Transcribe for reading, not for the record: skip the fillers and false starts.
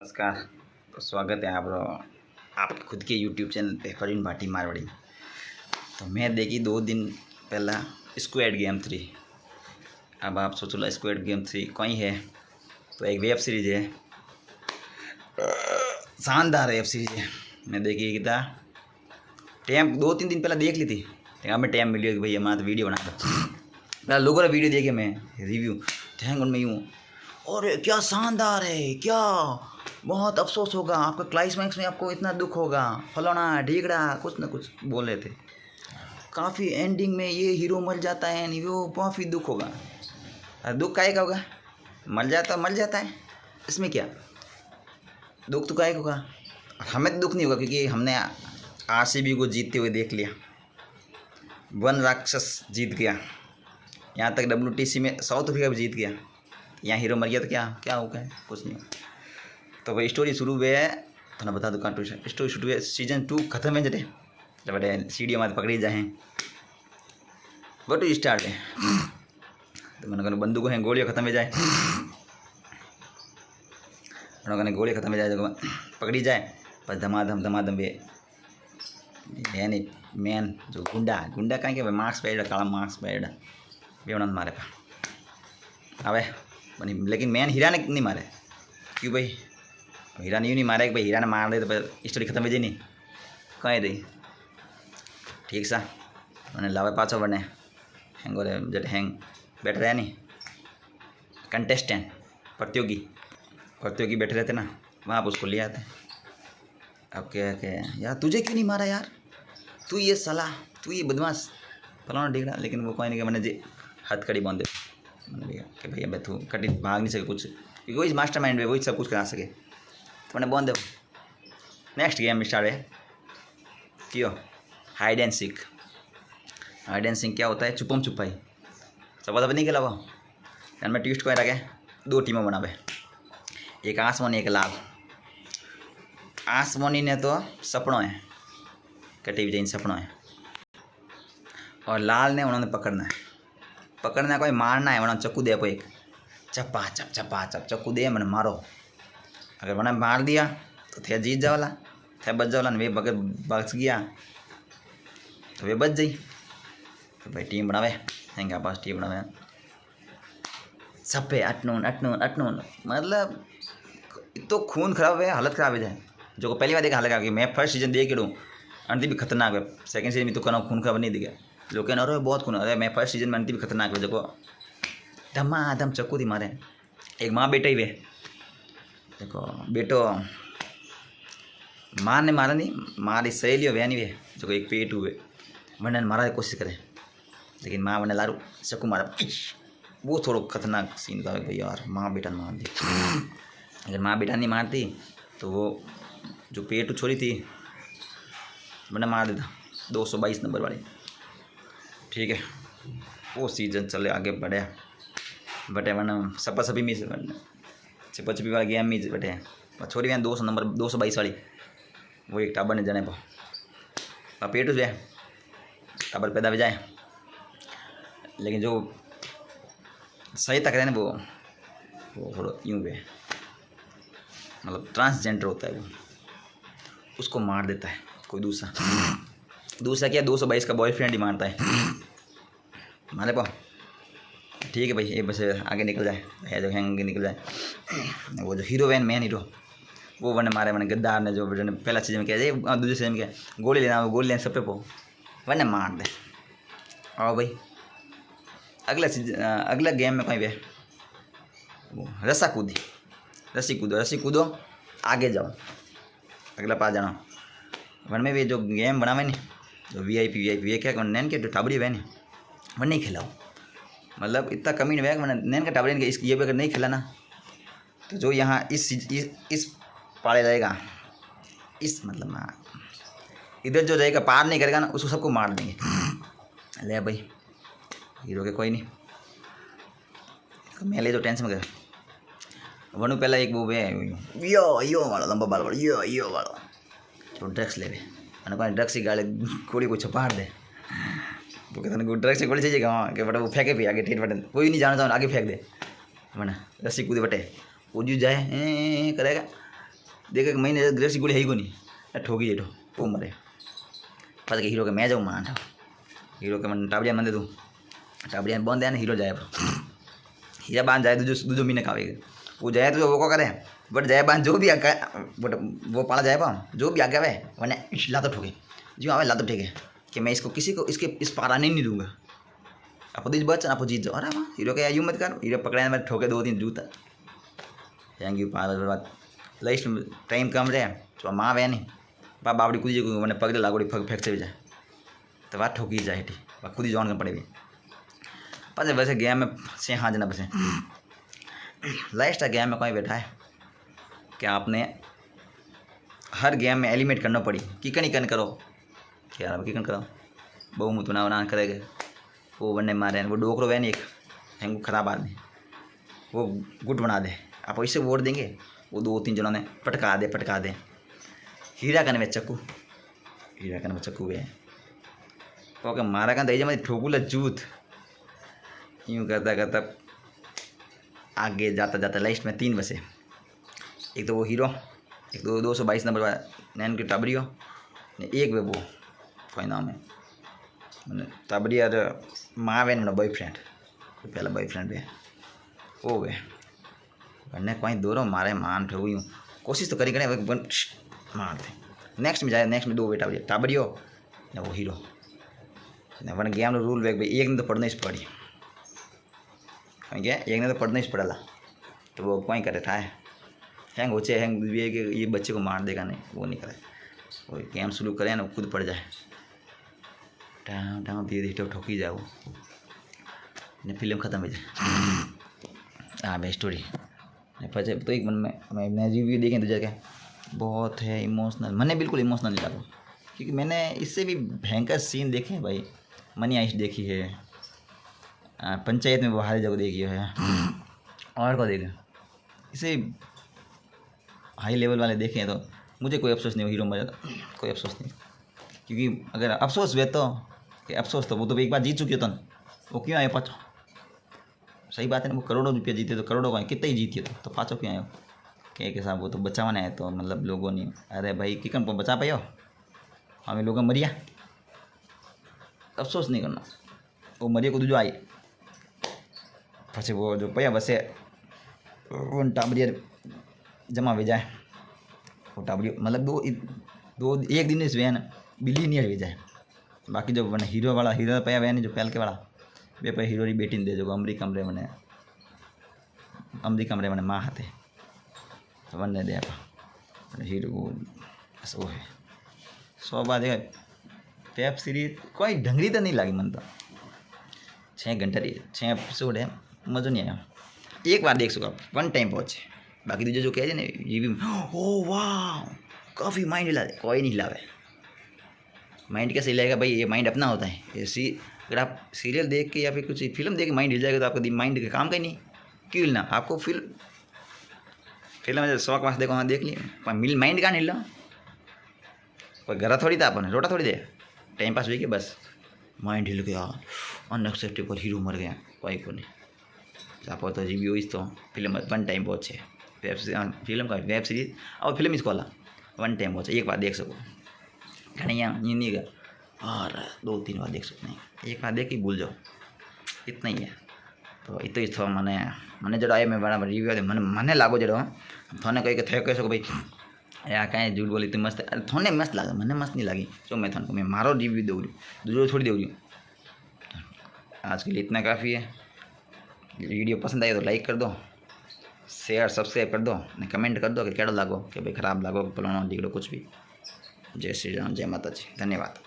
नमस्कार। तो स्वागत है आप खुद के यूट्यूब चैनल पे फरीन भाटी मारवाड़ी। तो मैं देखी 2 दिन पहला स्क्वाड गेम 3। अब आप सोच लो स्क्वाड गेम 3 कहीं है तो एक वेब सीरीज है, शानदार वेब सीरीज है। मैं देखी कितना टाइम 2-3 दिन पहले देख ली थी, लेकिन हमें टाइम मिली कि भाई हमारा तो वीडियो बना दो। पहले लोगों ने वीडियो देखे, मैं रिव्यू थैंक मैं यूँ और क्या शानदार है, क्या बहुत अफसोस होगा आपका, क्लाइमैक्स में आपको इतना दुख होगा, फलाना ढीगड़ा कुछ ना कुछ बोल रहे थे। काफ़ी एंडिंग में ये हीरो मर जाता है, नहीं वो काफ़ी दुख होगा। अरे दुख काहे का होगा, मर जाता है, इसमें क्या दुख तो काहे का होगा। हमें तो दुख नहीं होगा क्योंकि हमने आरसीबी को जीतते हुए देख लिया, वन राक्षस जीत गया, यहाँ तक WTC में साउथ अफ्रीका भी जीत गया, यहाँ हीरो मर गया तो क्या हो गया, कुछ नहीं। तो भाई स्टोरी शुरू हुए है तो ना बता दो कहाँ स्टोरी शुरू हुए। सीजन 2 खत्म है जटे जब बटे सीढ़ी हमारे पकड़ी जाए बट स्टार्ट है तो मैंने कहना बंदूक हैं गोलियाँ खत्म हो जाए, मैंने गोलियाँ खत्म हो जाए जब पकड़ी जाए बस धमाधम वे यानी मेन जो गुंडा कहीं के मार्क्स पहड़ा काला मार्क्स पहड़ा वे उन्होंने मारे पा अबे बनी, लेकिन मेन हीरा ने नहीं मारे। क्यों भाई, हीरा ने यूँ नहीं मारे कि भाई हीरा ने मार दे तो स्टोरी खत्म हो जाए, नहीं कहीं दी ठीक सा मैंने लावे पाछो बने हैंग हो रहे जट हैंग बैठ रहे नहीं कंटेस्टेंट प्रतियोगी बैठे रहते ना, वहाँ आप उसको ले आते। अब क्या यार तुझे क्यों नहीं मारा यार, तू ये सलाह, तू ये बदमाश फलाना डिगड़ा, लेकिन वो कोई नहीं कि मैंने जी हथकड़ी बांध दे मैंने भैया कि भैया मैं तू कटी भाग नहीं सके कुछ, क्योंकि वही मास्टर माइंड है, वही सब कुछ करा सके, तो मैंने बांध दो। नेक्स्ट गेम स्टार्ट है क्यों हाइड एंड सीक क्या होता है, छुपम छुपाई सब पता नहीं खेला वो यार। मैं ट्विस्ट को रखे 2 टीमें बनावे, एक आसमानी एक लाल। आसमानी ने तो सपनों है कटी विजय सपनों है, और लाल ने उन्होंने पकड़ना कोई मारना है, उन्होंने चक्कू दे एक चप्पा चप चक्कू दे मैंने मारो, अगर मैंने मार दिया तो थे जीत जावाला, थे बच जावाला, वे बगैर बच गया तो वे बच जाई। तो भाई टीम बनावे हैंगा पास टीम बनावे सब पे अटनून मतलब तो खून खराब है, हालत खराब हो जाए। जो को पहली बार देखा हालत मैं फर्स्ट सीजन देख लूँ अंति भी खतरनाक है, सेकंड सीजन में तो कहना खून खराब नहीं दिखे लोग कहना अरे बहुत खून, अरे मैं फर्स्ट सीजन में अंति भी खतरनाक है, जो धमाधम चक्कू थी मारे। एक माँ बेटा ही वे देखो बेटो माँ ने मारा नहीं, मारी सहेली वे नहीं वे जो एक पेट हुए वरना मारा की कोशिश करे, लेकिन माँ वरना लारू चक्कू मारा, वो थोड़ा खतरनाक सीन था भाई यार। माँ बेटा मार दी, अगर माँ बेटा नहीं मारती तो वो जो पेट छोड़ी थी मैंने मार देता 222 नंबर वाली। ठीक है वो सीजन चले आगे बटे वरना सपा सभी में छिपा छुपी वाला गेम में बटे छोड़ी वह 200 नंबर 222 वाली, वो एक टाबर ने जने पर पेट जो है टाबर पैदा हो जाए, लेकिन जो सही तक रहे ना वो थोड़ा यूँ वे मतलब ट्रांसजेंडर होता है, वो उसको मार देता है कोई दूसरा क्या 222 का बॉयफ्रेंड ही मारता है मारे पाओ। ठीक है भाई ये बस आगे निकल जाए है जो हैंग निकल जाए। वो जो हीरो मेन हीरो वो वरने मारे मैंने गद्दार ने जो पहला सीजन में किया दूसरे सीजन में क्या गोली लेना सब पे पो वरने मार दे। आओ भाई अगला गेम में कहीं वे रस्सी कूदो आगे जाओ अगला पास जाना। वन में भी जो गेम बनावे नहीं जो वी क्या नैन के टाबड़ी वे नहीं वन नहीं खिलाओ, मतलब इतना कमी नहीं मैंने नैन का टाबड़ी के ये भी अगर नहीं खिलाना तो जो यहाँ इस पाले रहेगा इस मतलब इधर जो रहेगा पार नहीं करेगा ना उसको सबको मार देंगे। ले भाई हीरो के कोई नहीं मैं ले जो टेंशन में वनु पहला एक वो वे यो वाला लंबा बाल वाला यो वाला तो ड्रग्स ले मैंने कहा ड्रग्स की गाड़ी गोली को छपाड़ दे तो कहते ड्रग्स की गोली चाहिए हाँ कि बटा वो फेंके भी आगे टेट बटन कोई नहीं जाना चाहो आगे फेंक दे मैंने रस्सी कूदे बटे कूद जाए करेगा देखे कि महीने ग्रेसी गोली है कोनी ठोकी जेठो वो मरे पास के हीरो के मैं जाऊँ मान हीरो के मन टाबड़िया मन दे दूँ टाबड़िया बंद है ना हीरो जाए हीरा बांध जाए दूजो महीने खावे वो जाए तो वो को करे बट जाए बांध जो भी बट वो पाला जाए पाऊँ जो भी आगे आवे वरना लातो ठोके जो आवे लातो ठेके कि मैं इसको किसी को इसके इस पारा नहीं दूंगा आप दिस बच आप जीत जाओ। अरे वाह हीरो के यूँ मत कर हीरो पकड़े मैं ठोके 2-3 जूता थैंक यू बात लाइस्ट टाइम कम रहे तो माँ वे नहीं बा बाबड़ी कूदी मैंने पगड़े लागोड़ी फग फेंक से जाए तो बात ठोकी जाए हेठी कूदी जवान पड़े भी पास वैसे गेम में से हाँ जना बसे लास्ट गेम में कोई बैठा है कि आपने हर गेम में एलिमिनेट करना पड़ी किकन करो क्या किकन करो बहु मुँह ना करेगा वो बनने मारे वो डोकरो वह नहीं एक हैंगू खराब आदमी वो गुट बना दे आप ऐसे वोट देंगे वो 2-3 जनों ने पटका दे हीरा कने में चक्कू वे ओके मारा का दे मत ठोकुला जूत यूँ करता आगे जाता लास्ट में 3 बसे एक तो वो हीरो एक 222 नंबर वाला नैन की टाबरियो एक वे वो कोई नाम है मैंने टाबरिया माँ वे बॉयफ्रेंड पहला बॉयफ्रेंड वे वो वे बनने कोई दोनों मारे मान ठो यूँ कोशिश तो करी करे मार दे नेक्स्ट में 2 बेटा टाबरियो ने वो हीरो ने वन गेम रूल वे भाई एक ने तो पढ़ना ही पड़ी क्या एक ने तो पढ़ना ही पड़ेला तो वो कोई करे था हैंग होचे हैंग ये बच्चे को मार देगा नहीं वो नहीं करे वो गेम शुरू करे ना खुद पड़ जाए टाँग टाँग धीरे धीरे ठोकी जाए वो ने फिल्म ख़त्म हो जाए हाँ भाई स्टोरी पचे तो एक मन में मैं रिव्यू देखें तो जाके बहुत है इमोशनल मैंने बिल्कुल इमोशनल नहीं लगा क्योंकि मैंने इससे भी भयंकर सीन देखे हैं भाई मनी आइस्ट देखी है पंचायत में बाहर जगह देखी है और को देखे इसे हाई लेवल वाले देखे हैं तो मुझे कोई अफसोस नहीं हो हीरो मर जाता कोई अफसोस नहीं क्योंकि अगर अफसोस हुए तो कि अफसोस तो वो तो एक बार जीत चुके तो वो क्यों आए पाचो सही बात है ना वो करोड़ों रुपया जीते तो करोड़ों का कितना ही जीतिए तो पाचो क्यों आयो के साहब वो तो बचावाना है तो मतलब लोगों ने अरे भाई किकन को बचा पायो हमें लोग मरिया अफसोस नहीं करना वो मरिया को दूजो आई પછી वो जो पया बसे वो टाबरिया जमा हो जाए वो टाबरिया मतलब एक दिन इस वैन बिलियनियर हो जाए बाकी जो मैंने हीरो पया वैन जो पहल के वाला वे पे हीरो री बेटी ने दे जो अमरीका में मैंने माँ हाथे तो वन दे हीरो बस वो है 100 बार वेब सीरीज कोई ढंगरी तो नहीं लगी मन तो 6 घंटा 6 एपिसोड है मज़ो नहीं आया एक बार देख सको आप वन टाइम पहुँचे बाकी दूसरे जो कह रहे ना ये भी ओ वाह काफ़ी माइंड हिला दे कोई नहीं हिलावे माइंड कैसे हिलाएगा भाई ये माइंड अपना होता है ये अगर आप सीरियल देख के या फिर कुछ फिल्म देख के माइंड हिल जाएगा तो आपका माइंड का काम का ही नहीं क्यों हिलना आपको फिल्म में शौक वास देखो हाँ देख लिए माइंड का नहीं हिला कोई घर थोड़ी था अपन रोटा थोड़ी दे टाइम पास हुई कि बस माइंड हिल गया अनएक्सेप्टेबल हीरो मर गया कोई को नहीं आप तो जी भी तो फिल्म वन टाइम पहुँचे फिल्म का वेब सीरीज और फिल्म इसको वाला वन टाइम पहुँचे एक बार देख सको घनिया ये नहीं गया और 2-3 बार देख सकते हैं एक बार देख के भूल जाओ इतना ही है तो इतो ही थो मैंने जो आए मैं बड़ा रिव्यू मैंने लागो जो थोने कही थे कह सको भाई या कहीं झूठ बोली तो मस्त अरे थोने मस्त लगा मैंने मस्त नहीं लगी तो मैं मारो रिव्यू दे दूसरों थोड़ी दे आज के लिए इतना काफ़ी है वीडियो पसंद आई तो लाइक कर दो शेयर सब्सक्राइब कर दो कमेंट कर दो कि क्या लागो कि भाई ख़राब लागो पुराना डिगड़ो कुछ भी जय श्री राम जय माता जी धन्यवाद।